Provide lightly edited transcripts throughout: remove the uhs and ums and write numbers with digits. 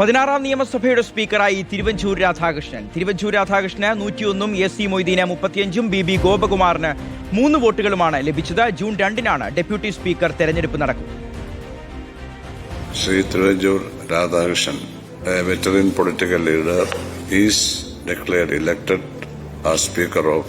16ാം നിയമസഭയുടെ സ്പീക്കറായി തിരുവഞ്ചൂർ രാധാകൃഷ്ണൻ. തിരുവഞ്ചൂർ രാധാകൃഷ്ണന് 101ഉം S C മൊയ്തീന് 35ഉം B ഗോപകുമാറിന് 3 വോട്ടുകളുമാണ് ലഭിച്ചത്. ജൂൺ 2-നാണ് ഡെപ്യൂട്ടി സ്പീക്കർ തെരഞ്ഞെടുപ്പ് നടക്കുന്നത്. Shri Thiruvanchoor Radhakrishnan, a veteran political leader, is declared elected as Speaker of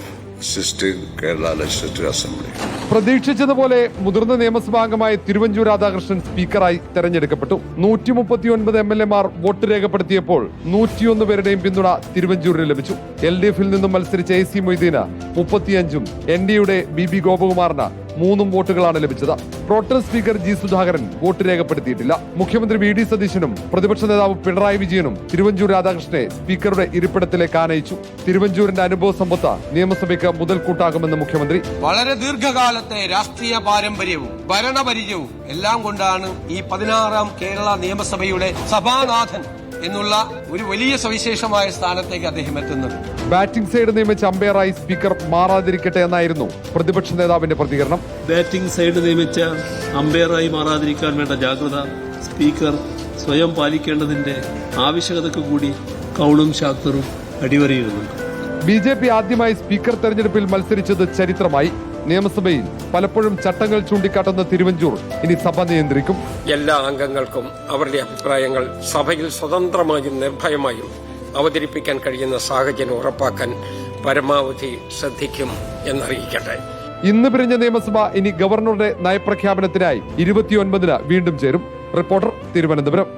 16th Kerala Legislative Assembly. പ്രതീക്ഷിച്ചതുപോലെ മുതിർന്ന നിയമസഭാംഗമായ തിരുവഞ്ചൂർ രാധാകൃഷ്ണൻ സ്പീക്കറായി തെരഞ്ഞെടുക്കപ്പെട്ടു. 139 MLA-മാർ വോട്ട് രേഖപ്പെടുത്തിയപ്പോൾ 101 പേരുടെയും പിന്തുണ തിരുവഞ്ചൂരിന് ലഭിച്ചു. LDF-ൽ നിന്നും മത്സരിച്ച എ സി മൊയ്തീന് 35ഉം NDയുടെ ബി ഗോപകുമാറിന് 3 വോട്ടുകളാണ് ലഭിച്ചത്. Protem speaker G Sudhakaran vote രേഖപ്പെടുത്തിയിട്ടില്ല. മുഖ്യമന്ത്രി വി ഡി സതീശനും പ്രതിപക്ഷ നേതാവ് പിണറായി വിജയനും തിരുവഞ്ചൂർ രാധാകൃഷ്ണനെ സ്പീക്കറുടെ ഇരിപ്പിടത്തിലേക്ക് ആനയിച്ചു. തിരുവഞ്ചൂരിന്റെ അനുഭവ സമ്പത്ത് നിയമസഭയ്ക്ക് മുതൽക്കൂട്ടാകുമെന്ന് മുഖ്യമന്ത്രി. വളരെ ദീർഘകാലത്തെ രാഷ്ട്രീയ പാരമ്പര്യവും ഭരണപരിചയവും എല്ലാം കൊണ്ടാണ് ഈ 16ാം കേരള നിയമസഭയുടെ സഭാനാഥൻ എന്നുള്ള ഒരു വലിയ സവിശേഷമായ സ്ഥാനത്തേക്ക് അദ്ദേഹം എത്തുന്നത്. ബാറ്റിംഗ് സൈഡ് നിയമിച്ച അമ്പയറായി സ്പീക്കർ മാറാതിരിക്കട്ടെ എന്നായിരുന്നു പ്രതിപക്ഷ നേതാവിന്റെ പ്രതികരണം. ബാറ്റിംഗ് സൈഡ് നിയമിച്ച അമ്പയറായി മാറാതിരിക്കാൻ വേണ്ട ജാഗ്രത സ്പീക്കർ സ്വയം പാലിക്കേണ്ടതിന്റെ ആവശ്യകതയ്ക്ക് കൂടി കൗളും ശാക്തറും അടിവരയിടുന്നുണ്ട്. BJP ആദ്യമായി സ്പീക്കർ തെരഞ്ഞെടുപ്പിൽ മത്സരിച്ചത് ചരിത്രമായി. നിയമസഭയിൽ പലപ്പോഴും ചട്ടങ്ങൾ ചൂണ്ടിക്കാട്ടുന്ന തിരുവഞ്ചൂർ ഇനി സഭ നിയന്ത്രിക്കും. എല്ലാ അംഗങ്ങൾക്കും അവരുടെ അഭിപ്രായങ്ങൾ സഭയിൽ സ്വതന്ത്രമായും നിർഭയമായും അവതരിപ്പിക്കാൻ കഴിയുന്ന സാഹചര്യം ഉറപ്പാക്കാൻ പരമാവധി ശ്രദ്ധിക്കും എന്നറിയിക്കട്ടെ. ഇന്ന് പിരിഞ്ഞ നിയമസഭ ഇനി ഗവർണറുടെ നയപ്രഖ്യാപനത്തിനായി 29-ന് വീണ്ടും ചേരും. റിപ്പോർട്ടർ, തിരുവനന്തപുരം.